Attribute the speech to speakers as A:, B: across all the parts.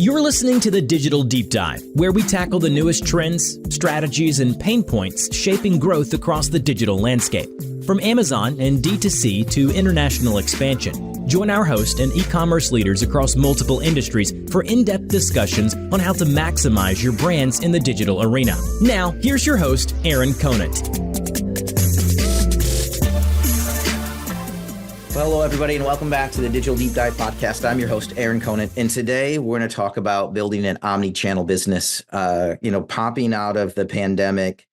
A: You're listening to the Digital Deep Dive, where we tackle the newest trends, strategies, and pain points shaping growth across the digital landscape. From Amazon and D2C to international expansion, join our host and e-commerce leaders across multiple industries for in-depth discussions on how to maximize your brands in the digital arena. Now, here's your host, Aaron Conant.
B: Well, hello, everybody, and welcome back to the Digital Deep Dive podcast. I'm your host, Aaron Conant, and today we're going to talk about building an omni-channel business. Popping out of the pandemic,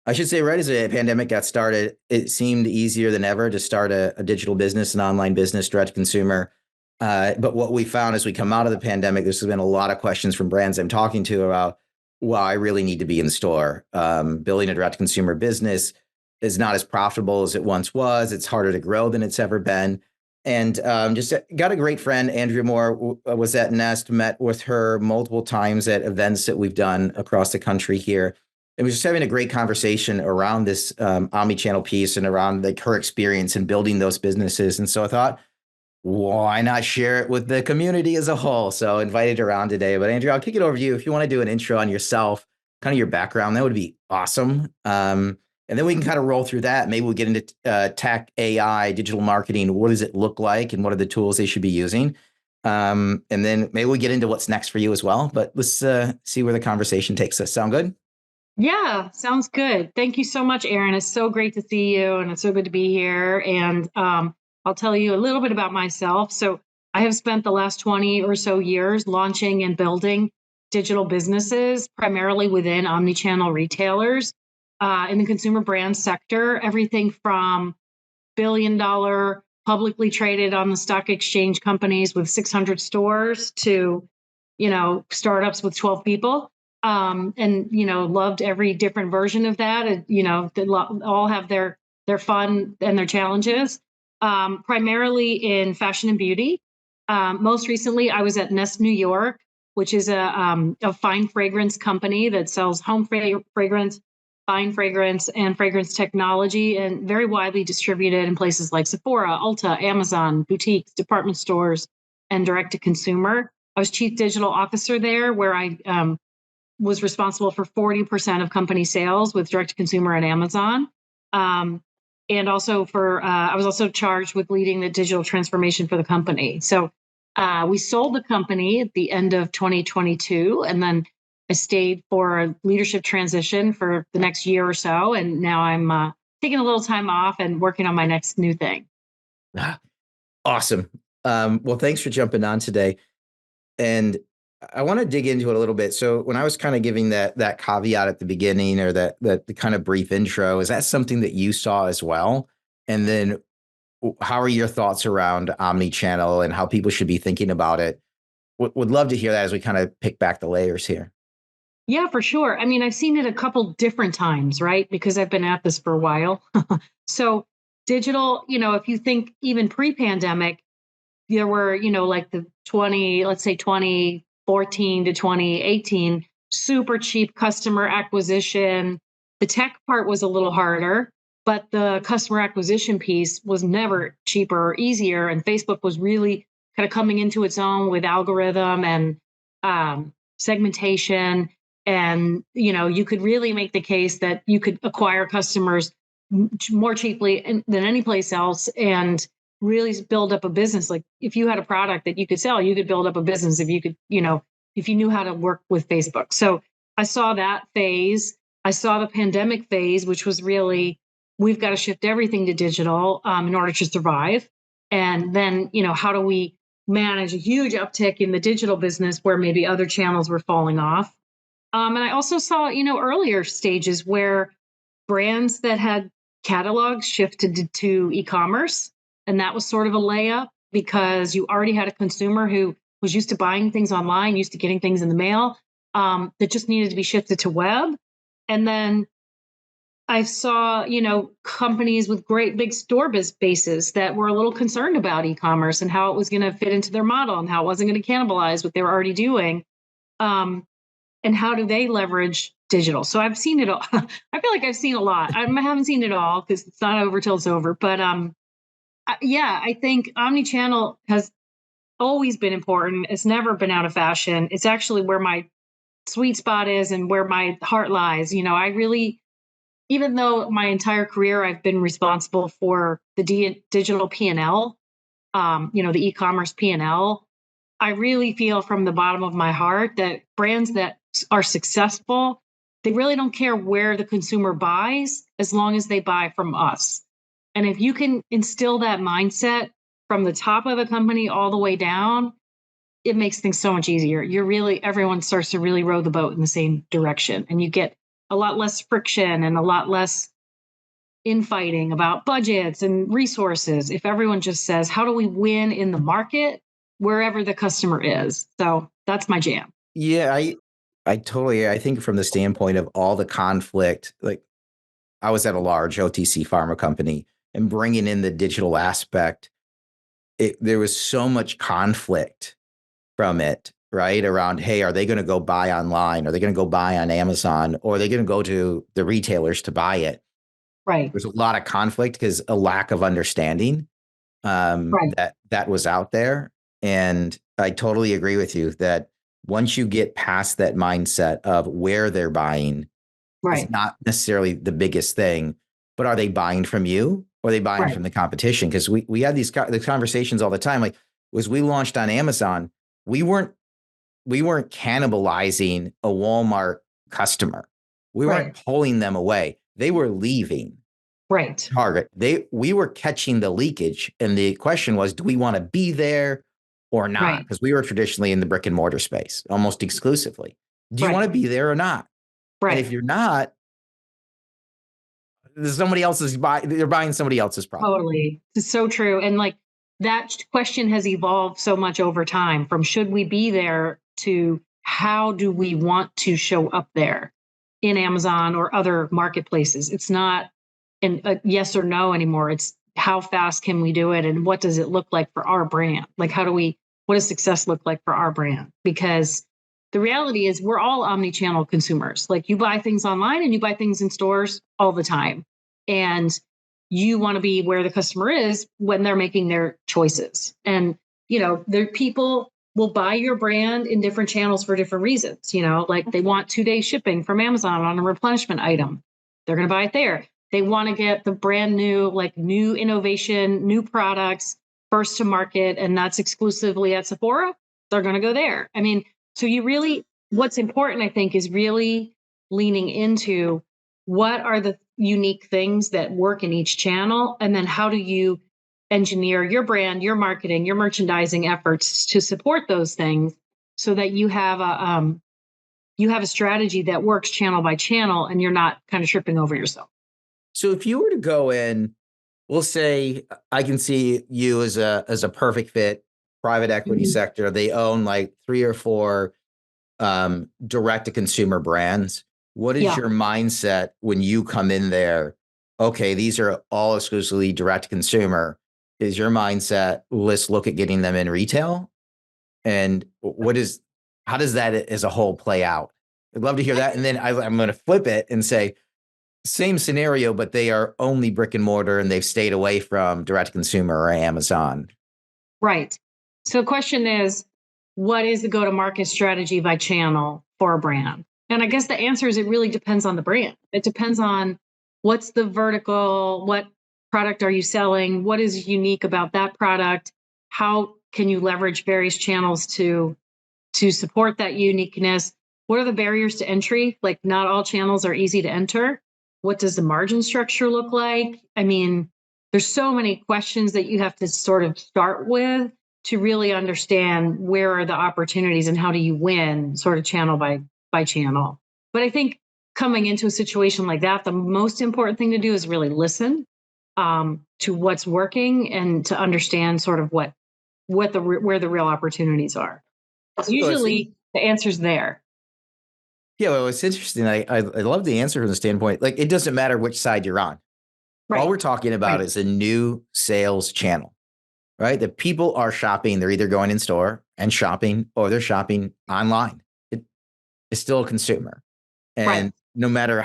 B: I should say, right as the pandemic got started, it seemed easier than ever to start a digital business, an online business, direct to consumer. But what we found as we come out of the pandemic, there's been a lot of questions from brands I'm talking to about, well, I really need to be in store. Building a direct to consumer business is not as profitable as it once was. It's harder to grow than it's ever been. And just got a great friend, Andrea Moore, was at Nest, met with her multiple times at events that we've done across the country here. And we're just having a great conversation around this omnichannel piece and around her experience in building those businesses. And so I thought, why not share it with the community as a whole? So I invited her on today. But Andrea, I'll kick it over to you. If you want to do an intro on yourself, kind of your background, that would be awesome. And then we can kind of roll through that. Maybe we'll get into tech, AI, digital marketing. What does it look like? And what are the tools they should be using? And then maybe we'll get into what's next for you as well. But let's see where the conversation takes us. Sound good?
C: Yeah, sounds good. Thank you so much, Aaron. It's so great to see you, and it's so good to be here. And I'll tell you a little bit about myself. So I have spent the last 20 or so years launching and building digital businesses, primarily within omnichannel retailers. In the consumer brand sector, everything from billion-dollar publicly traded on the stock exchange companies with 600 stores to, startups with 12 people, and loved every different version of that. And, they all have their fun and their challenges. Primarily in fashion and beauty. Most recently, I was at Nest New York, which is a fine fragrance company that sells home fragrance, fine fragrance, and fragrance technology, and very widely distributed in places like Sephora, Ulta, Amazon, boutiques, department stores, and direct to consumer. I was chief digital officer there, where I was responsible for 40% of company sales with direct to consumer and Amazon. And also I was also charged with leading the digital transformation for the company. So we sold the company at the end of 2022, and then I stayed for a leadership transition for the next year or so. And now I'm taking a little time off and working on my next new thing.
B: Awesome. Well, thanks for jumping on today. And I want to dig into it a little bit. So when I was kind of giving that caveat at the beginning, or that the kind of brief intro, is that something that you saw as well? And then how are your thoughts around omnichannel and how people should be thinking about it? Would love to hear that as we kind of pick back the layers here.
C: Yeah, for sure. I mean, I've seen it a couple different times, right? Because I've been at this for a while. So digital, if you think even pre-pandemic, there were, like let's say 2014 to 2018, super cheap customer acquisition. The tech part was a little harder, but the customer acquisition piece was never cheaper or easier. And Facebook was really kind of coming into its own with algorithm and segmentation. And, you could really make the case that you could acquire customers more cheaply than any place else and really build up a business. Like if you had a product that you could sell, you could build up a business if you could, if you knew how to work with Facebook. So I saw that phase. I saw the pandemic phase, which was really, we've got to shift everything to digital in order to survive. And then, how do we manage a huge uptick in the digital business where maybe other channels were falling off? And I also saw, earlier stages where brands that had catalogs shifted to e-commerce. And that was sort of a layup because you already had a consumer who was used to buying things online, used to getting things in the mail, that just needed to be shifted to web. And then I saw, companies with great big store bases that were a little concerned about e-commerce and how it was going to fit into their model and how it wasn't going to cannibalize what they were already doing. And how do they leverage digital? So I've seen it all. I feel like I've seen a lot. I haven't seen it all because it's not over till it's over. But I think omnichannel has always been important. It's never been out of fashion. It's actually where my sweet spot is and where my heart lies. I really, even though my entire career I've been responsible for the digital P&L, the e-commerce P&L, I really feel from the bottom of my heart that brands that are successful, they really don't care where the consumer buys as long as they buy from us. And if you can instill that mindset from the top of the company all the way down, it makes things so much easier. Everyone starts to really row the boat in the same direction, and you get a lot less friction and a lot less infighting about budgets and resources if everyone just says, how do we win in the market wherever the customer is? So that's my jam.
B: Yeah, I totally, I think from the standpoint of all the conflict, like I was at a large OTC pharma company and bringing in the digital aspect, there was so much conflict from it, right? Around, hey, are they going to go buy online? Are they going to go buy on Amazon? Or are they going to go to the retailers to buy it?
C: Right.
B: There's a lot of conflict because a lack of understanding
C: Right.
B: that was out there. And I totally agree with you that once you get past that mindset of where they're buying,
C: Right.
B: it's not necessarily the biggest thing, but are they buying from you or are they buying
C: Right.
B: from the competition? Because we had these conversations all the time. Like, was we launched on Amazon, we weren't cannibalizing a Walmart customer. We weren't pulling them away. They were leaving.
C: Right.
B: Target. We were catching the leakage. And the question was, do we want to be there or not?
C: Right.
B: Because we were traditionally in the brick and mortar space almost exclusively. Do you want to be there or not?
C: Right.
B: And if you're not, they're buying somebody else's product.
C: Totally. It's so true. And like that question has evolved so much over time from should we be there to how do we want to show up there in Amazon or other marketplaces? It's not a yes or no anymore. It's how fast can we do it and what does it look like for our brand? Like what does success look like for our brand? Because the reality is we're all omni-channel consumers. Like you buy things online and you buy things in stores all the time. And you want to be where the customer is when they're making their choices. And, people will buy your brand in different channels for different reasons. Like they want 2-day shipping from Amazon on a replenishment item. They're going to buy it there. They want to get the brand new, like new innovation, new products first to market, and that's exclusively at Sephora. They're going to go there. I mean, so what's important, I think, is really leaning into what are the unique things that work in each channel, and then how do you engineer your brand, your marketing, your merchandising efforts to support those things so that you have a strategy that works channel by channel and you're not kind of tripping over yourself.
B: So if you were to go in, we'll say I can see you as a perfect fit, private equity sector. They own like 3 or 4 direct to consumer brands. What is your mindset when you come in there? Okay, these are all exclusively direct to consumer. Is your mindset, let's look at getting them in retail? And how does that as a whole play out? I'd love to hear that. And then I'm going to flip it and say, same scenario, but they are only brick and mortar and they've stayed away from direct to consumer or Amazon.
C: Right. So the question is, what is the go-to-market strategy by channel for a brand? And I guess the answer is it really depends on the brand. It depends on what's the vertical, what product are you selling, what is unique about that product, how can you leverage various channels to support that uniqueness, what are the barriers to entry? Like not all channels are easy to enter. What does the margin structure look like? I mean, there's so many questions that you have to sort of start with to really understand where are the opportunities and how do you win sort of channel by channel. But I think coming into a situation like that, the most important thing to do is really listen to what's working and to understand sort of where the real opportunities are. Usually the answer's there.
B: Yeah, well, it's interesting. I love the answer from the standpoint, like it doesn't matter which side you're on.
C: Right.
B: All we're talking about is a new sales channel, right? The people are shopping. They're either going in store and shopping or they're shopping online. It's still a consumer. And no matter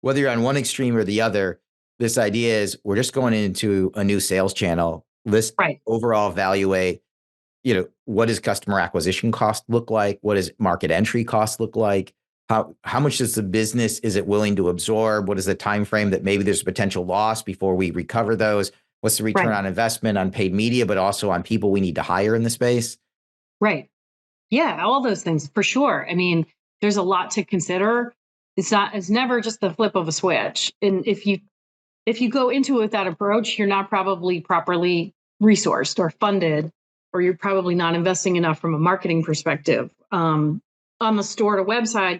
B: whether you're on one extreme or the other, this idea is we're just going into a new sales channel. Let's overall evaluate what does customer acquisition cost look like? What does market entry cost look like? How much does the business is it willing to absorb? What is the time frame that maybe there's a potential loss before we recover those? What's the return
C: Right.
B: on investment on paid media, but also on people we need to hire in the space?
C: Right. Yeah, all those things for sure. I mean, there's a lot to consider. It's never just the flip of a switch. And if you go into it with that approach, you're not probably properly resourced or funded, or you're probably not investing enough from a marketing perspective. On the store to website,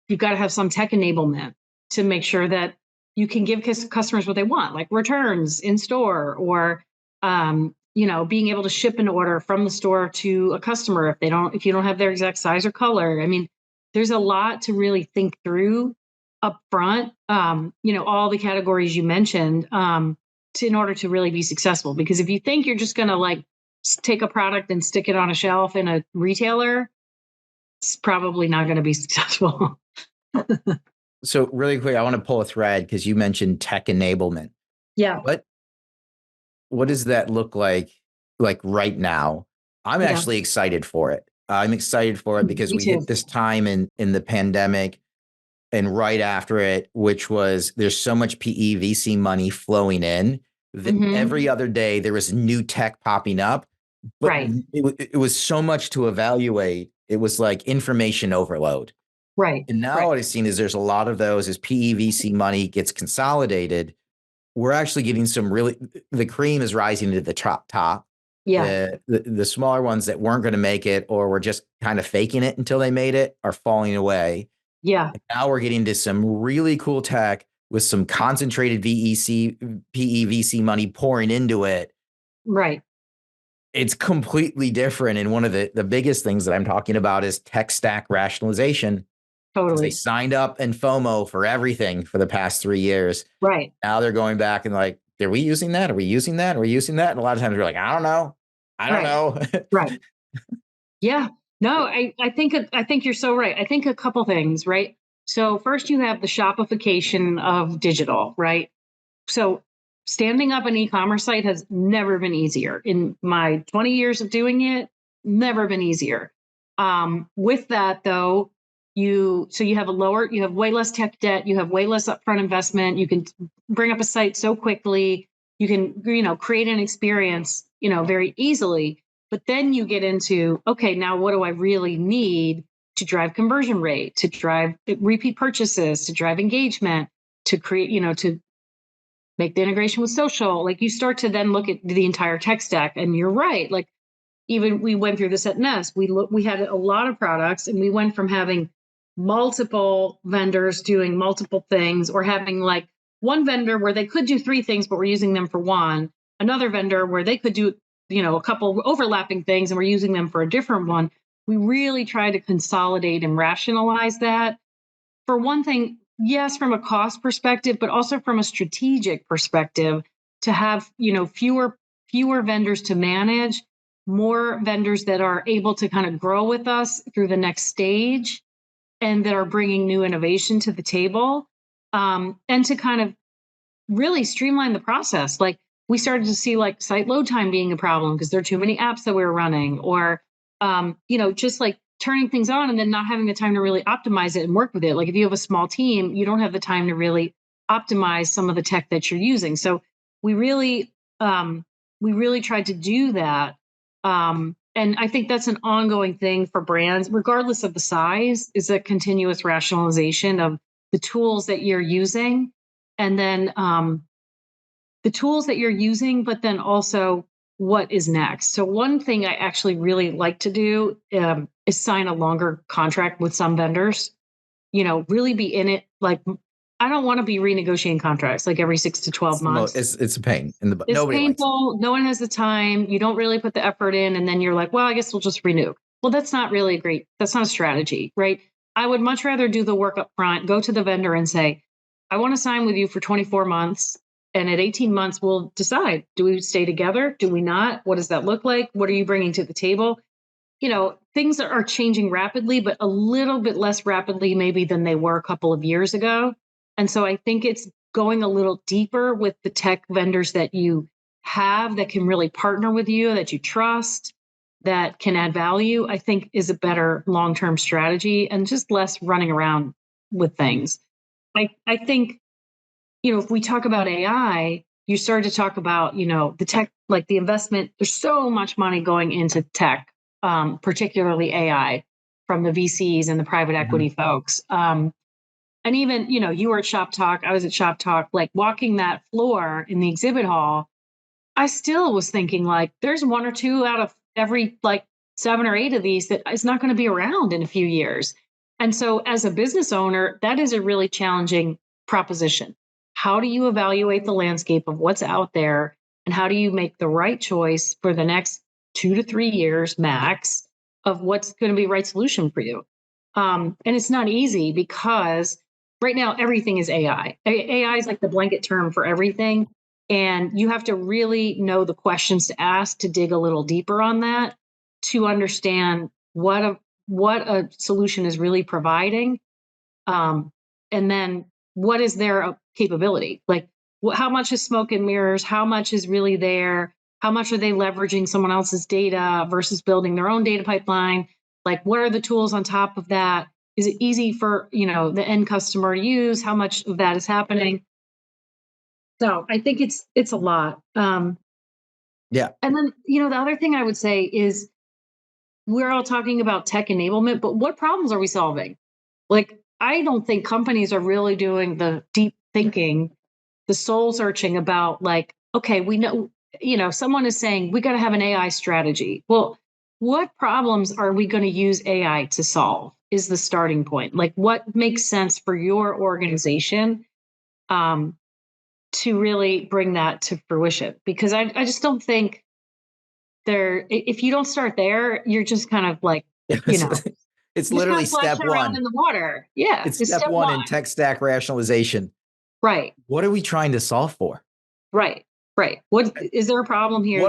C: you've got to have some tech enablement to make sure that you can give customers what they want, like returns in store, or being able to ship an order from the store to a customer if you don't have their exact size or color. I mean, there's a lot to really think through up front, all the categories you mentioned, in order to really be successful. Because if you think you're just going to take a product and stick it on a shelf in a retailer, it's probably not going to be successful.
B: So really quick, I want to pull a thread because you mentioned tech enablement.
C: Yeah.
B: What does that look like right now? I'm actually excited for it. I'm excited for it because we hit this time in the pandemic and right after it, which was there's so much PE VC money flowing in that every other day there was new tech popping up, but
C: Right.
B: it was so much to evaluate. It was like information overload.
C: Right.
B: And now what I've seen is there's a lot of those as PE VC money gets consolidated. We're actually getting the cream is rising to the top.
C: Yeah.
B: The smaller ones that weren't going to make it or were just kind of faking it until they made it are falling away.
C: Yeah.
B: And now we're getting to some really cool tech with some concentrated PE VC money pouring into it.
C: Right.
B: It's completely different. And one of the biggest things that I'm talking about is tech stack rationalization. Because they
C: Totally.
B: signed up and FOMO for everything for the past 3 years.
C: Right.
B: Now they're going back and like, are we using that? Are we using that? Are we using that? And a lot of times we're like, I don't know. I don't know.
C: Right. Yeah. No, I think you're so right. I think a couple things, right? So first you have the shopification of digital, right? So standing up an e-commerce site has never been easier. In my 20 years of doing it, never been easier. With that though, you have way less tech debt, you have way less upfront investment, you can bring up a site so quickly, you can, create an experience, very easily. But then you get into, okay, now what do I really need to drive conversion rate, to drive repeat purchases, to drive engagement, to create, to make the integration with social. Like you start to then look at the entire tech stack, and you're right. Like even we went through this at Nest. We had a lot of products, and we went from having multiple vendors doing multiple things, or having like one vendor where they could do 3 things, but we're using them for one. Another vendor where they could do, a couple overlapping things, and we're using them for a different one. We really try to consolidate and rationalize that. For one thing, yes, from a cost perspective, but also from a strategic perspective, to have, fewer vendors to manage, more vendors that are able to kind of grow with us through the next stage and that are bringing new innovation to the table, and to kind of really streamline the process. Like we started to see like site load time being a problem because there are too many apps that we were running, or, just like turning things on and then not having the time to really optimize it and work with it. Like if you have a small team, you don't have the time to really optimize some of the tech that you're using. So we really tried to do that. And I think that's an ongoing thing for brands, regardless of the size, is a continuous rationalization of the tools that you're using. And then the tools that you're using, but then also what is next. So one thing I actually really like to do is sign a longer contract with some vendors, really be in it. Like, I don't want to be renegotiating contracts like every 6 to 12 months.
B: It's a pain in the butt.
C: It's
B: Nobody
C: painful.
B: likes it.
C: No one has the time. You don't really put the effort in. And then you're like, well, I guess we'll just renew. Well, that's not really great. That's not a strategy, right? I would much rather do the work up front, go to the vendor and say, I want to sign with you for 24 months. And at 18 months, we'll decide, do we stay together? Do we not? What does that look like? What are you bringing to the table? Things are changing rapidly, but a little bit less rapidly maybe than they were a couple of years ago. And so I think it's going a little deeper with the tech vendors that you have that can really partner with you, that you trust, that can add value, I think is a better long-term strategy and just less running around with things. I think, if we talk about AI, you start to talk about, the tech, like the investment, there's so much money going into tech, particularly AI from the VCs and the private equity folks. And even, you were at ShopTalk, I was at ShopTalk, like walking that floor in the exhibit hall, I still was thinking like there's one or two out of every like 7 or 8 of these that is not going to be around in a few years. And so as a business owner, that is a really challenging proposition. How do you evaluate the landscape of what's out there and how do you make the right choice for the next 2 to 3 years max of what's going to be the right solution for you? And it's not easy because right now everything is AI. AI is like the blanket term for everything. And you have to really know the questions to ask to dig a little deeper on that to understand what a solution is really providing. And then what is their capability? Like how much is smoke and mirrors? How much is really there? How much are they leveraging someone else's data versus building their own data pipeline? Like what are the tools on top of that? Is it easy for, the end customer to use? How much of that is happening? So I think it's a lot.
B: Yeah.
C: And then, the other thing I would say is we're all talking about tech enablement, but what problems are we solving? Like, I don't think companies are really doing the deep thinking, the soul searching about like, okay, we know, someone is saying we got to have an AI strategy. Well, what problems are we going to use AI to solve is the starting point. Like what makes sense for your organization? To really bring that to fruition, because I just don't think if you don't start there, you're just kind of like,
B: it's literally step one
C: in the water. Yeah.
B: it's step one in tech stack rationalization.
C: Right.
B: What are we trying to solve for?
C: Right. What is there a problem here?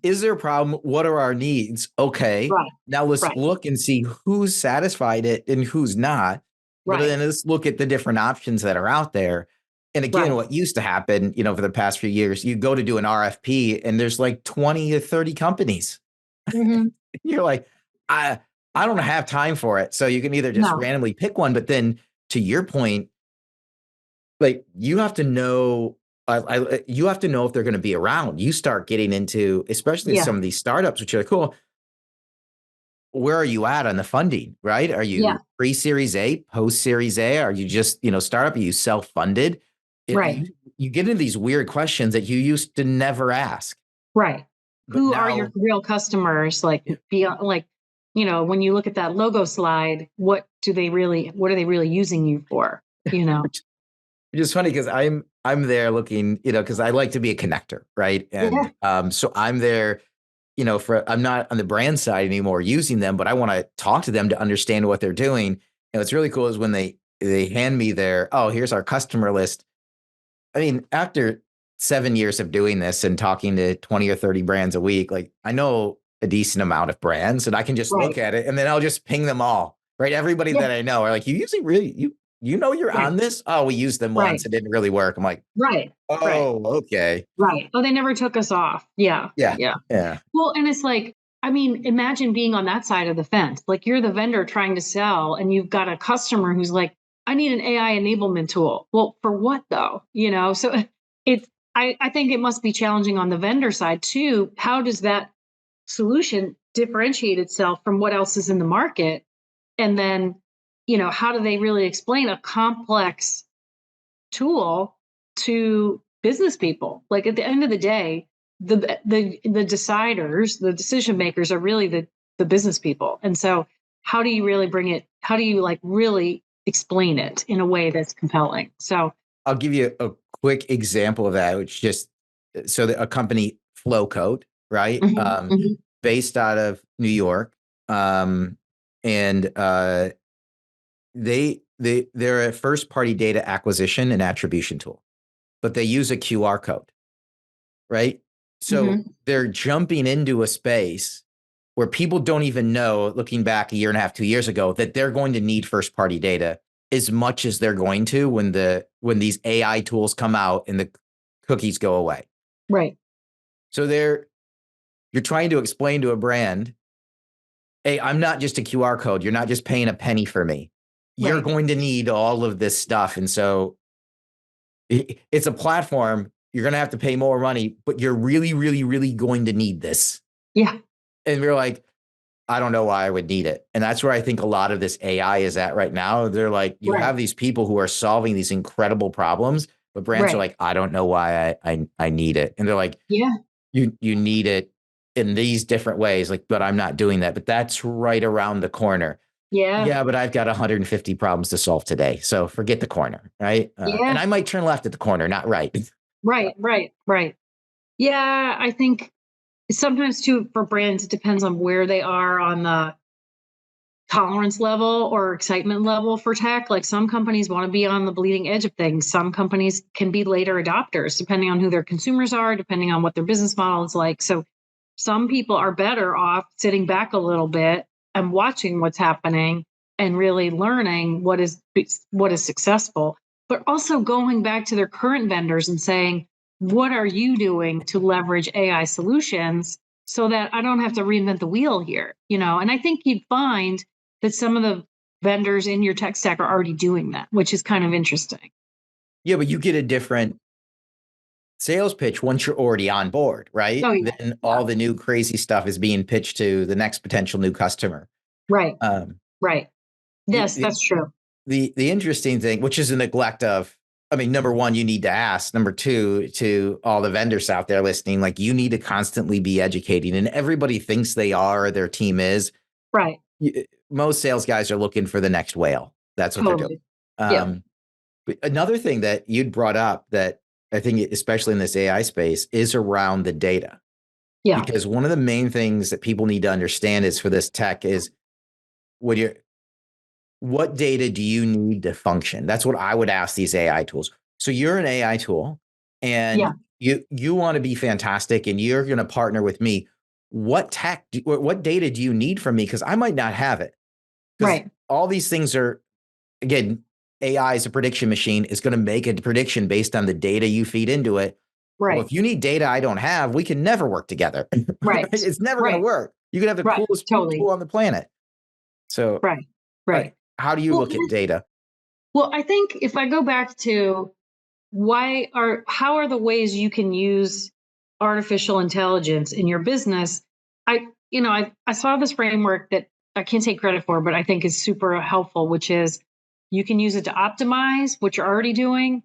B: Is there a problem? What are our needs? Okay.
C: Right.
B: Now let's look and see who's satisfied it and who's not. But then let's look at the different options that are out there. And again, what used to happen, for the past few years, you go to do an RFP and there's like 20 to 30 companies.
C: Mm-hmm.
B: You're like, I don't have time for it. So you can either just randomly pick one, but then to your point, like you have to know, you have to know if they're going to be around. You start getting into, especially some of these startups, which are like, cool. Where are you at on the funding, right? Are you pre-Series A, post-Series A? Are you just, startup? Are you self-funded?
C: Right.
B: You get into these weird questions that you used to never ask.
C: Right.
B: But
C: who are your real customers? Like, beyond, like, when you look at that logo slide, what are they really using you for?
B: Which is funny because I'm there looking, because I like to be a connector, right? And so I'm there, I'm not on the brand side anymore using them, but I want to talk to them to understand what they're doing. And what's really cool is when they hand me here's our customer list. I mean, after 7 years of doing this and talking to 20 or 30 brands a week, like I know a decent amount of brands and I can just look at it and then I'll just ping them all, right? Everybody that I know are like, you're on this? Oh, we used them once. It didn't really work. I'm like, okay.
C: Right. Oh, they never took us off. Yeah.
B: Yeah.
C: Well, and it's like, I mean, imagine being on that side of the fence. Like you're the vendor trying to sell and you've got a customer who's like, I need an AI enablement tool. Well, for what though? So I think it must be challenging on the vendor side too. How does that solution differentiate itself from what else is in the market? And then, how do they really explain a complex tool to business people? Like at the end of the day, the deciders, the decision makers are really the business people. And so how do you really bring it? How do you like really explain it in a way that's compelling? So
B: I'll give you a quick example of that, which a company Flow Code, right? Based out of New York. They're a first party data acquisition and attribution tool, but they use a QR code, right? So they're jumping into a space where people don't even know, looking back a year and a half, 2 years ago, that they're going to need first party data as much as they're going to when these AI tools come out and the cookies go away.
C: Right.
B: So you're trying to explain to a brand hey, I'm not just a QR code. You're not just paying a penny for me. You're
C: Right.
B: going to need all of this stuff. And so it's a platform. You're going to have to pay more money, but you're really, really, really going to need this.
C: Yeah.
B: And we're like, I don't know why I would need it. And that's where I think a lot of this AI is at right now. They're like, you
C: Right.
B: have these people who are solving these incredible problems, but brands are
C: Right.
B: like, I don't know why I need it. And they're like,
C: Yeah.
B: you need it in these different ways. Like, but I'm not doing that. But that's right around the corner.
C: Yeah.
B: Yeah, but I've got 150 problems to solve today. So forget the corner, right? And
C: Yeah.
B: I might turn left at the corner, not right.
C: Right. Right. Right. Yeah. I think sometimes too, for brands, it depends on where they are on the tolerance level or excitement level for tech. Like some companies want to be on the bleeding edge of things. Some companies can be later adopters, depending on who their consumers are, depending on what their business model is like. So some people are better off sitting back a little bit and watching what's happening and really learning what is successful, but also going back to their current vendors and saying, what are you doing to leverage AI solutions so that I don't have to reinvent the wheel here? And I think you'd find that some of the vendors in your tech stack are already doing that, which is kind of interesting.
B: Yeah, but you get a different sales pitch once you're already on board, right?
C: Oh yeah.
B: Then
C: Yeah.
B: all the new crazy stuff is being pitched to the next potential new customer.
C: Right.
B: Um,
C: Right.
B: the,
C: Yes,
B: the
C: that's true.
B: the interesting thing, which is a neglect of, I mean, number one, you need to ask. Number two, to all the vendors out there listening, like you need to constantly be educating, and everybody thinks they are, or their team is.
C: Right.
B: Most sales guys are looking for the next whale. That's what they're doing.
C: Totally. Yep.
B: But another thing that you'd brought up that I think, especially in this AI space, is around the data.
C: Yeah.
B: Because one of the main things that people need to understand is for this tech is when you're, what data do you need to function? That's what I would ask these AI tools. So you're an AI tool
C: Yeah.
B: and you want to be fantastic and you're going to partner with me. What what data do you need from me? Because I might not have it. Because
C: Right.
B: all these things are, again, AI is a prediction machine. It's going to make a prediction based on the data you feed into it. Well,
C: Right.
B: if you need data I don't have, we can never work together. Right?
C: Right.
B: It's never going to
C: Right.
B: work. You can have the
C: Right.
B: coolest tool
C: Totally.
B: on the planet. So,
C: Right. Right.
B: how do you
C: Well,
B: look at data?
C: well, I think if I go back to how are the ways you can use artificial intelligence in your business? I saw this framework that I can't take credit for, but I think is super helpful, which is you can use it to optimize what you're already doing,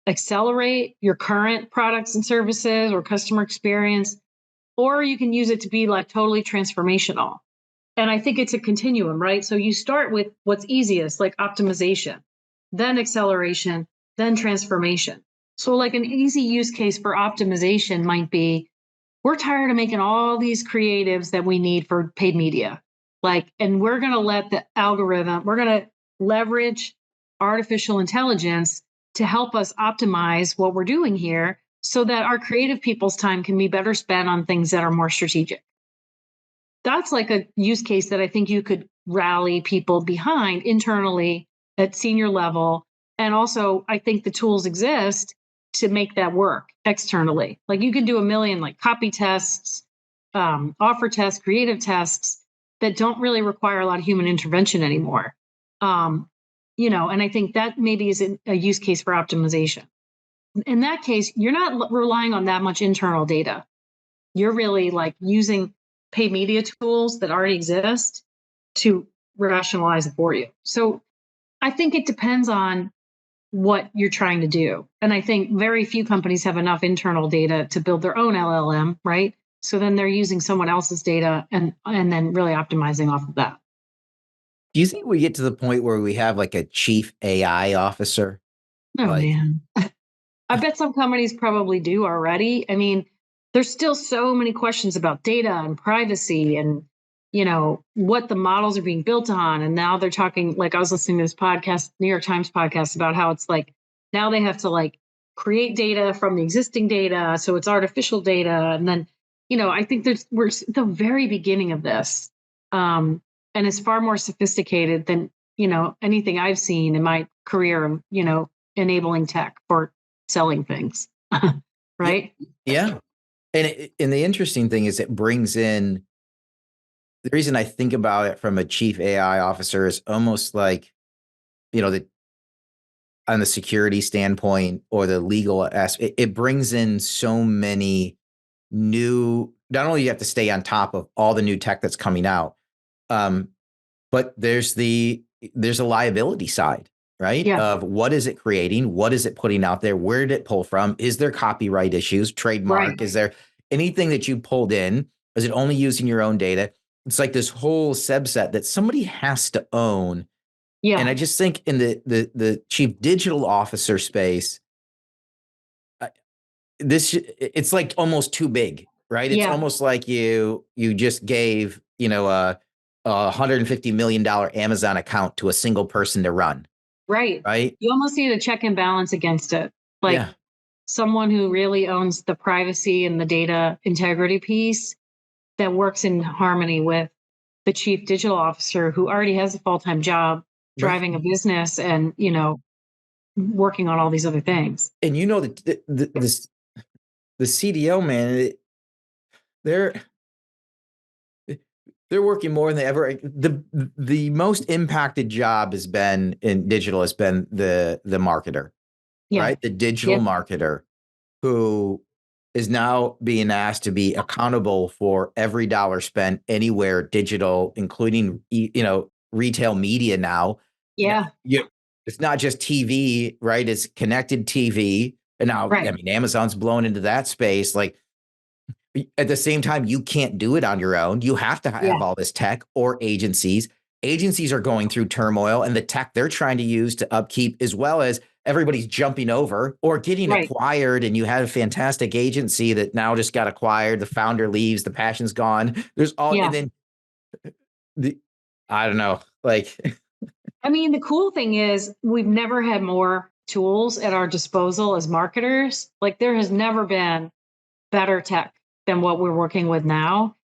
C: accelerate your current products and services or customer experience, or you can use it to be like totally transformational. And I think it's a continuum, right? So you start with what's easiest, like optimization, then acceleration, then transformation. So, like an easy use case for optimization might be we're tired of making all these creatives that we need for paid media. And we're going to let the algorithm, we're going to leverage artificial intelligence to help us optimize what we're doing here so that our creative people's time can be better spent on things that are more strategic. That's like a use case that I think you could rally people behind internally at senior level. And also, I think the tools exist to make that work externally. Like you can do a million like copy tests, offer tests, creative tests that don't really require a lot of human intervention anymore. And I think that maybe is a use case for optimization. In that case, you're not relying on that much internal data. You're really like using paid media tools that already exist to rationalize it for you. So I think it depends on what you're trying to do. And I think very few companies have enough internal data to build their own LLM, right? So then they're using someone else's data and then really optimizing off of that.
B: Do you think we get to the point where we have like a chief AI officer?
C: Oh
B: Like,
C: man. I bet some companies probably do already. I mean, there's still so many questions about data and privacy and what the models are being built on. And now they're talking, like I was listening to this podcast, New York Times podcast, about how it's like now they have to like create data from the existing data. So it's artificial data. And then, I think we're at the very beginning of this. And it's far more sophisticated than, anything I've seen in my career, enabling tech for selling things.
B: yeah,
C: Right.
B: yeah. And the interesting thing is it brings in the reason I think about it from a chief AI officer is almost like, on the security standpoint or the legal aspect, it brings in so many new, not only you have to stay on top of all the new tech that's coming out, but there's a liability side, right?
C: Yeah.
B: Of what is it creating? What is it putting out there? Where did it pull from? Is there copyright issues, trademark?
C: Right.
B: Is there anything that you pulled in? Is it only using your own data? It's like this whole subset that somebody has to own. And
C: Yeah.
B: I just think in the chief digital officer space, it's like almost too big, right? It's
C: Yeah.
B: almost like you just gave, a $150 million Amazon account to a single person to run,
C: Right.
B: right?
C: You almost need a check and balance against it. Like
B: Yeah.
C: someone who really owns the privacy and the data integrity piece that works in harmony with the chief digital officer who already has a full-time job
B: Right.
C: driving a business and, working on all these other things.
B: And the CDO, man, they're working more than they ever. The most impacted job has been in digital has been the marketer,
C: Yeah.
B: right? The digital
C: Yeah.
B: marketer who is now being asked to be accountable for every dollar spent anywhere digital, including, retail media now.
C: Yeah.
B: It's not just TV, right? It's connected TV. And now,
C: Right.
B: I mean, Amazon's blown into that space. Like, at the same time, you can't do it on your own. You have to
C: Yeah.
B: have all this tech or agencies. Agencies are going through turmoil, and the tech they're trying to use to upkeep, as well as everybody's jumping over or getting
C: Right.
B: acquired. And you had a fantastic agency that now just got acquired. The founder leaves, the passion's gone. There's all,
C: Yeah.
B: and then I don't know, like,
C: I mean, the cool thing is we've never had more tools at our disposal as marketers. Like there has never been better tech than what we're working with now.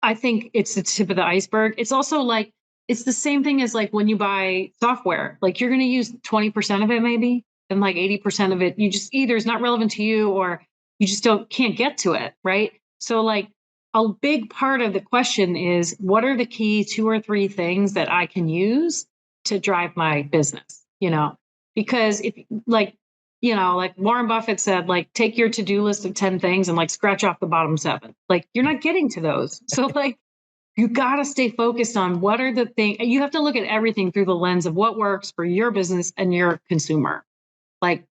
C: I think it's the tip of the iceberg. It's also like it's the same thing as like when you buy software. Like you're going to use 20% of it maybe, and like 80% of it you just either is not relevant to you or you just can't get to it, right? So like a big part of the question is what are the key 2 or 3 things that I can use to drive my business, Because if like Warren Buffett said, like take your to-do list of 10 things and like scratch off the bottom 7. Like you're not getting to those. So like you got to stay focused on what are the things. You have to look at everything through the lens of what works for your business and your consumer. Like,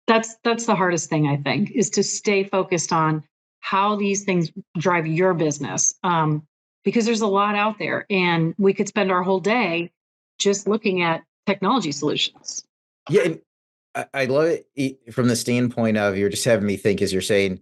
C: that's the hardest thing I think is to stay focused on how these things drive your business. Because there's a lot out there and we could spend our whole day just looking at technology solutions.
B: yeah. And I love it from the standpoint of you're just having me think as you're saying,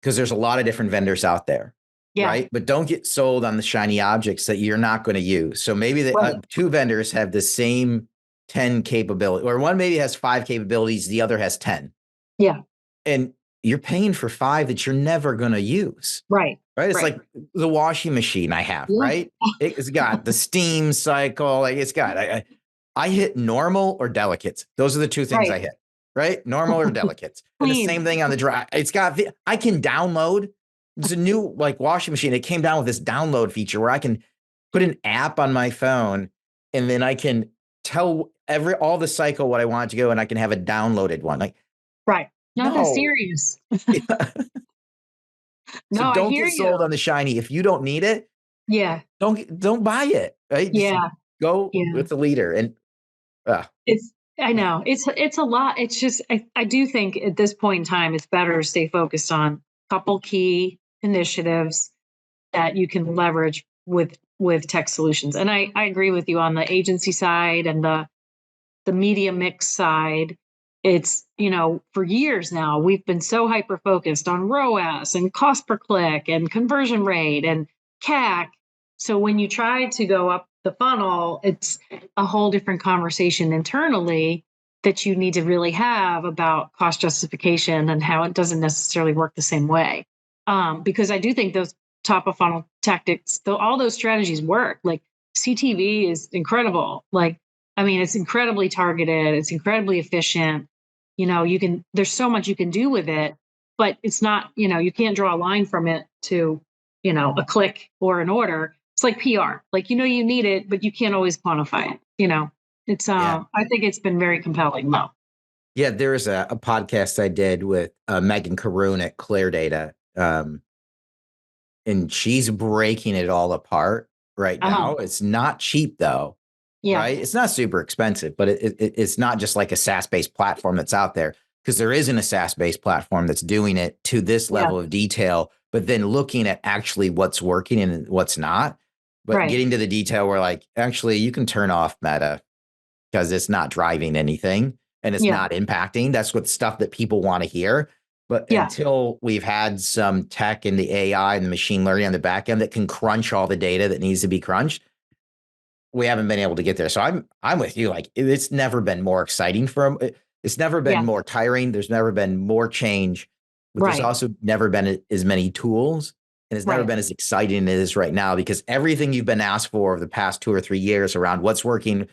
B: because there's a lot of different vendors out there.
C: Yeah.
B: Right. But don't get sold on the shiny objects that you're not going to use. So maybe the
C: Right.
B: 2 vendors have the same 10 capability, or one maybe has 5 capabilities. The other has 10.
C: Yeah.
B: And you're paying for 5 that you're never going to use.
C: Right.
B: Right. It's
C: Right.
B: like the washing machine I have,
C: Yeah.
B: right? It's got the steam cycle. Like it's got, I hit normal or delicates. Those are the 2 things I
C: Right.
B: hit, right? Normal or delicates. And the
C: Clean.
B: same thing on the dry. It's got, I can download. It's a new like washing machine. It came down with this download feature where I can put an app on my phone and then I can tell all the cycle what I want it to go, and I can have a downloaded one. Like,
C: Right. Nothing
B: no.
C: serious.
B: So
C: No, I
B: don't
C: hear
B: get sold
C: you.
B: on the shiny. If you don't need it,
C: Yeah.
B: don't buy it. Right? Just
C: Yeah.
B: go
C: Yeah.
B: with the leader. And
C: I know it's a lot. It's just, I do think at this point in time, it's better to stay focused on a couple key initiatives that you can leverage with tech solutions. And I agree with you on the agency side and the media mix side. It's, for years now, we've been so hyper focused on ROAS and cost per click and conversion rate and CAC. So when you try to go up the funnel, it's a whole different conversation internally that you need to really have about cost justification and how it doesn't necessarily work the same way. Because I do think those top of funnel tactics, though, all those strategies work. Like CTV is incredible. Like, I mean, it's incredibly targeted. It's incredibly efficient. There's so much you can do with it, but it's not, you can't draw a line from it to, a click or an order. It's like PR. Like, you need it, but you can't always quantify it. It's
B: Yeah.
C: I think it's been very compelling though.
B: Yeah, there's a podcast I did with Megan Caroon at Data, and she's breaking it all apart right
C: Uh-huh.
B: now. It's not cheap though,
C: Yeah.
B: right? It's not super expensive, but it's not just like a SaaS-based platform that's out there, because there isn't a SaaS-based platform that's doing it to this
C: Yeah.
B: level of detail, but then looking at actually what's working and what's not, but
C: Right.
B: getting to the detail where like, actually you can turn off Meta because it's not driving anything and it's
C: Yeah.
B: not impacting. That's what stuff that people want to hear. But
C: Yeah.
B: until we've had some tech in the AI and the machine learning on the back end that can crunch all the data that needs to be crunched, we haven't been able to get there. So I'm with you. Like, it's never been more exciting it's never been
C: Yeah.
B: more tiring. There's never been more change, but there's
C: Right.
B: also never been as many tools, and it's never
C: Right.
B: been as exciting as it is right now, because everything you've been asked for over the past 2 or 3 years around what's working,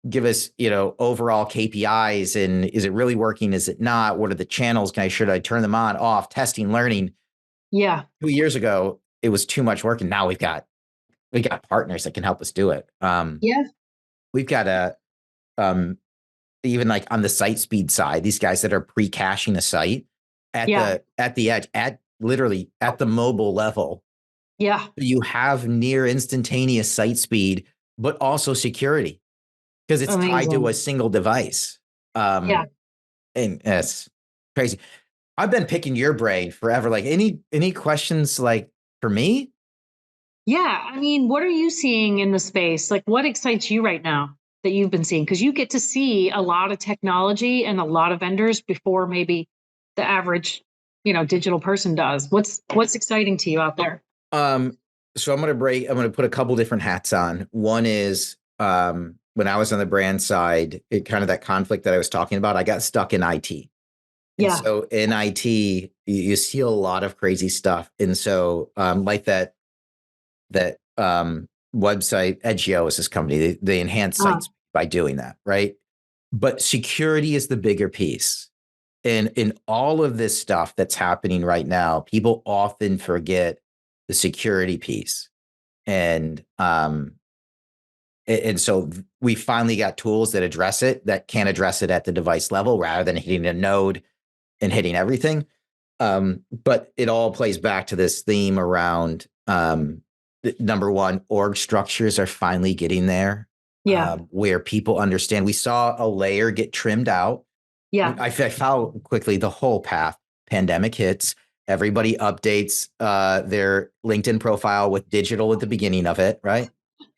B: give us, overall KPIs, and is it really working? Is it not? What are the channels? Should I turn them on, off, testing, learning?
C: Yeah.
B: 2 years ago, it was too much work. And now we got partners that can help us do it.
C: Yeah.
B: We've got um, even like on the site speed side, these guys that are pre-caching a site at
C: Yeah.
B: the edge, at literally at the mobile level.
C: Yeah.
B: You have near instantaneous site speed, but also security, because it's tied to
C: Amazing.
B: a single device.
C: Yeah.
B: And it's crazy. I've been picking your brain forever. Like, any questions like for me?
C: Yeah. I mean, what are you seeing in the space? Like, what excites you right now that you've been seeing? Because you get to see a lot of technology and a lot of vendors before maybe the average, digital person does. What's exciting to you out there?
B: Um, so I'm gonna put a couple different hats on. One is when I was on the brand side, it kind of that conflict that I was talking about, I got stuck in IT. And
C: Yeah.
B: so in IT, you see a lot of crazy stuff. And so like that website, Edgio is this company, they enhance
C: Uh,
B: sites by doing that, right? But security is the bigger piece. And in all of this stuff that's happening right now, people often forget the security piece. And so we finally got tools that address it, that can address it at the device level rather than hitting a node and hitting everything. But it all plays back to this theme around number one, org structures are finally getting there,
C: yeah.
B: where people understand. We saw a layer get trimmed out.
C: Yeah.
B: I found quickly the whole path. Pandemic hits. Everybody updates their LinkedIn profile with digital at the beginning of it, right?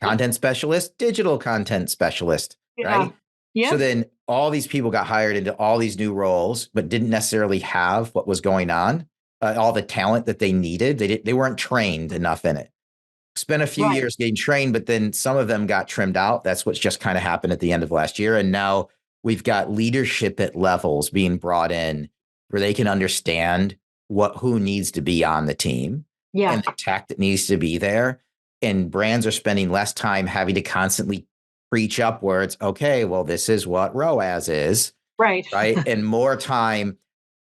B: Content specialist, digital content specialist,
C: Yeah.
B: right? So
C: Yep.
B: then all these people got hired into all these new roles, but didn't necessarily have what was going on, all the talent that they needed. They weren't trained enough in it. Spent a few
C: Right.
B: years getting trained, but then some of them got trimmed out. That's what's just kind of happened at the end of last year. And now we've got leadership at levels being brought in where they can understand who needs to be on the team
C: Yeah.
B: and the tech that needs to be there. And brands are spending less time having to constantly preach upwards. Okay, well, this is what ROAS is,
C: Right.
B: right? And more time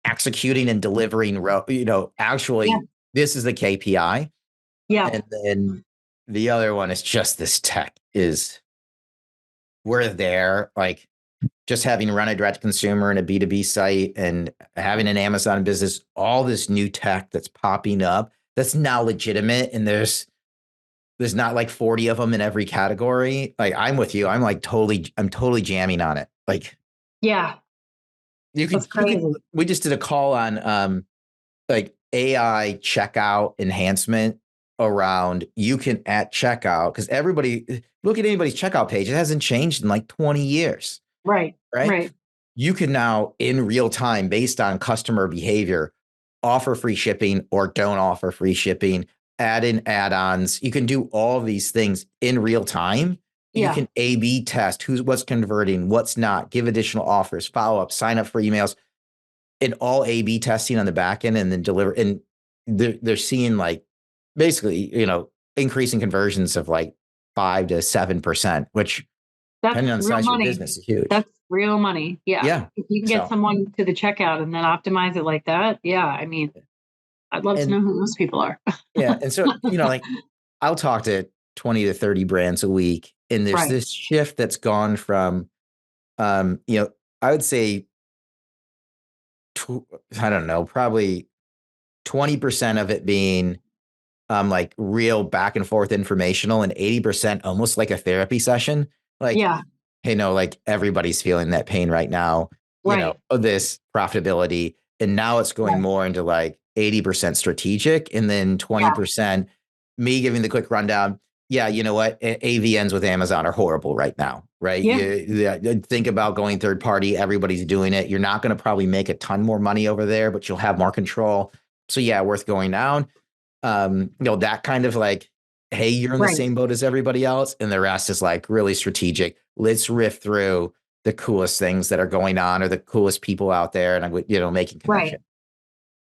B: executing and delivering, actually,
C: Yeah.
B: this is the KPI.
C: Yeah.
B: And then the other one is just this tech is we're there, like just having run a direct consumer and a B2B site and having an Amazon business, all this new tech that's popping up that's now legitimate. And there's not like 40 of them in every category. Like, I'm with you. I'm totally jamming on it. Like,
C: Yeah. That's crazy.
B: we just did a call on like AI checkout enhancement around you can at checkout, because everybody look at anybody's checkout page. It hasn't changed in like 20 years,
C: Right.
B: right?
C: Right.
B: You can now in real time, based on customer behavior, offer free shipping or don't offer free shipping, add in add-ons. You can do all these things in real time. You
C: Yeah.
B: can A/B test what's converting, what's not, give additional offers, follow up, sign up for emails, and all A/B testing on the back end, and then deliver. And they're seeing like basically, increasing conversions of like 5 to 7%, which
C: That's
B: depending on the
C: real
B: size of your
C: money.
B: business is huge.
C: That's real money. Yeah.
B: Yeah.
C: If you can get
B: So,
C: someone to the checkout and then optimize it like that. Yeah. I mean, I'd love to
B: and
C: know who those people are.
B: yeah. And so, like I'll talk to 20 to 30 brands a week. And there's
C: Right.
B: this shift that's gone from, I would say, I don't know, probably 20% of it being like real back and forth informational and 80% almost like a therapy session. Like,
C: Yeah.
B: hey, no, like everybody's feeling that pain right now,
C: Right.
B: this profitability. And now it's going
C: Right.
B: more into like 80% strategic and then 20% me giving the quick rundown. Yeah, you know what? AVNs with Amazon are horrible right now, right?
C: Yeah.
B: Think about going third party. Everybody's doing it. You're not going to probably make a ton more money over there, but you'll have more control. So yeah, worth going down. That kind of like, hey, you're in the
C: Right.
B: same boat as everybody else. And the rest is like really strategic. Let's riff through the coolest things that are going on or the coolest people out there and, making connection.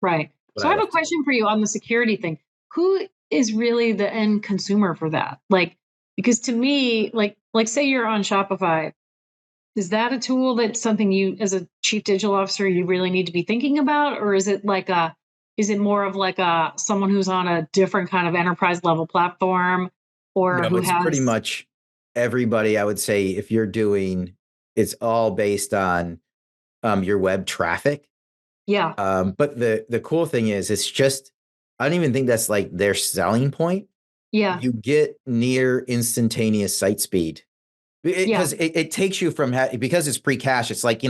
C: Right. So I have a question for you on the security thing. Who is really the end consumer for that? Like, because to me, like say you're on Shopify, is that a tool that's something you, as a chief digital officer, you really need to be thinking about? Or is it more of like someone who's on a different kind of enterprise level platform or
B: No,
C: who
B: it's pretty
C: has,
B: much everybody. I would say if you're doing, it's all based on your web traffic.
C: yeah,
B: But the cool thing is, it's just, I don't even think that's like their selling point.
C: yeah,
B: You get near instantaneous site speed
C: yeah,
B: because it takes you from, because it's pre-cache. It's like,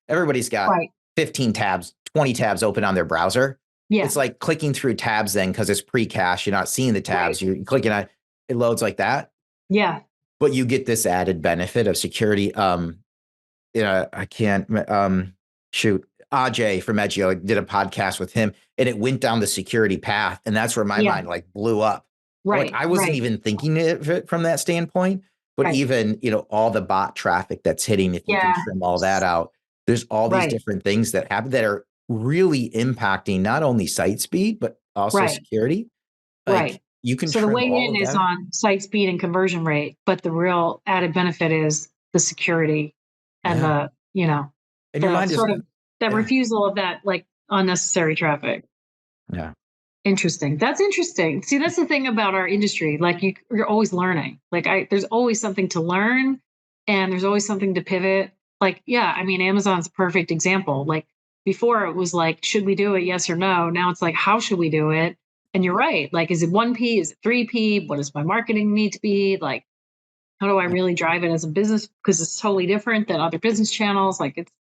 B: everybody's got
C: right,
B: 15 tabs, 20 tabs open on their browser.
C: yeah,
B: It's like clicking through tabs then because it's pre-cache. You're not seeing the tabs.
C: right,
B: You're clicking on it, loads like that.
C: yeah,
B: But you get this added benefit of security. I can't, shoot. Ajay from Edgio did a podcast with him and it went down the security path. And that's where my
C: yeah,
B: mind like blew up. Like
C: right,
B: I wasn't
C: right,
B: even thinking of it from that standpoint, but
C: right,
B: even, all the bot traffic that's hitting, if you can
C: yeah,
B: trim all that out, there's all these
C: right,
B: different things that happen that are really impacting not only site speed, but also
C: right,
B: security. Like
C: right.
B: you can
C: So the
B: trim
C: way
B: all
C: in
B: of
C: is
B: that.
C: on site speed and conversion rate, but the real added benefit is the security and
B: Yeah. And your
C: the
B: mind is,
C: sort of that
B: yeah.
C: refusal of that like unnecessary traffic.
B: Yeah.
C: Interesting. That's interesting. See, that's the thing about our industry. Like you're always learning. There's always something to learn, and there's always something to pivot. Like, yeah, I mean, Amazon's a perfect example. Like before, it was like, should we do it? Yes or no. Now it's like, how should we do it? And you're right. Like, is it 1P? Is it 3P? What does my marketing need to be? Like, how do I really drive it as a business? Because it's totally different than other business channels.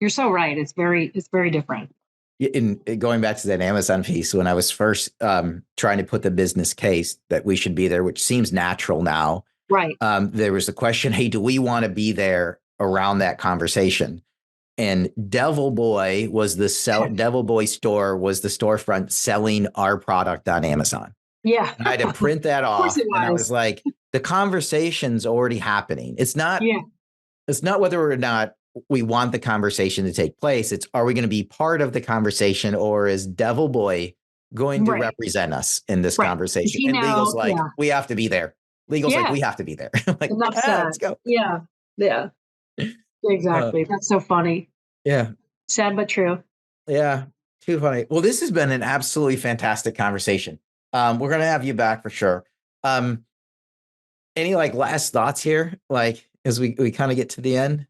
C: You're so right. It's very different.
B: In going back to that Amazon piece, when I was first trying to put the business case that we should be there, which seems natural now,
C: Right.
B: there was the question, hey, do we want to be there around that conversation? And Devil Boy Store was the storefront selling our product on Amazon.
C: Yeah.
B: And I had to print that
C: Of course
B: off.
C: it
B: And I was
C: was.
B: like, the conversation's already happening. It's not
C: Yeah.
B: whether or not we want the conversation to take place. It's, are we going to be part of the conversation, or is Devil Boy going to
C: Right.
B: represent us in this
C: Right. Is
B: conversation?
C: he
B: And Legal's
C: now?
B: like,
C: Yeah.
B: we have to be there. Legal's like,
C: Yeah.
B: we have to be there. I'm like,
C: Enough
B: yeah,
C: said.
B: let's go.
C: Yeah. Yeah.
B: Uh,
C: Exactly. That's so funny.
B: yeah.
C: Sad but true.
B: Yeah. Too funny. Well, this has been an absolutely fantastic conversation. We're going to have you back for sure. Any like last thoughts here? Like, as we kind of get to the end?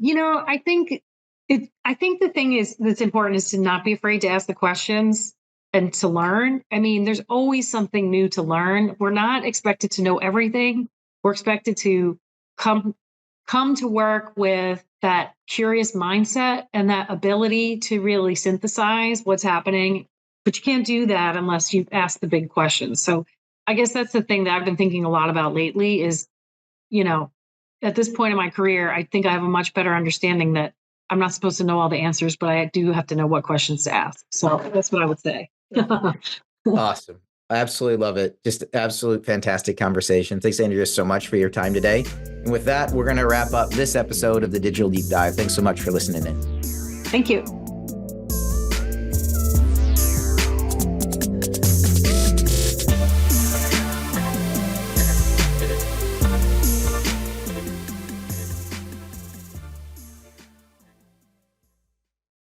C: I think the thing is that's important is to not be afraid to ask the questions and to learn. I mean, there's always something new to learn. We're not expected to know everything. We're expected to come to work with that curious mindset and that ability to really synthesize what's happening. But you can't do that unless you ask the big questions. So I guess that's the thing that I've been thinking a lot about lately is, you know, at this point in my career, I think I have a much better understanding that I'm not supposed to know all the answers, but I do have to know what questions to ask. So that's what I would say.
B: Awesome. I absolutely love it. Just absolute fantastic conversation. Thanks, Andrea, so much for your time today. And with that, we're going to wrap up this episode of the Digital Deep Dive. Thanks so much for listening in.
C: Thank you.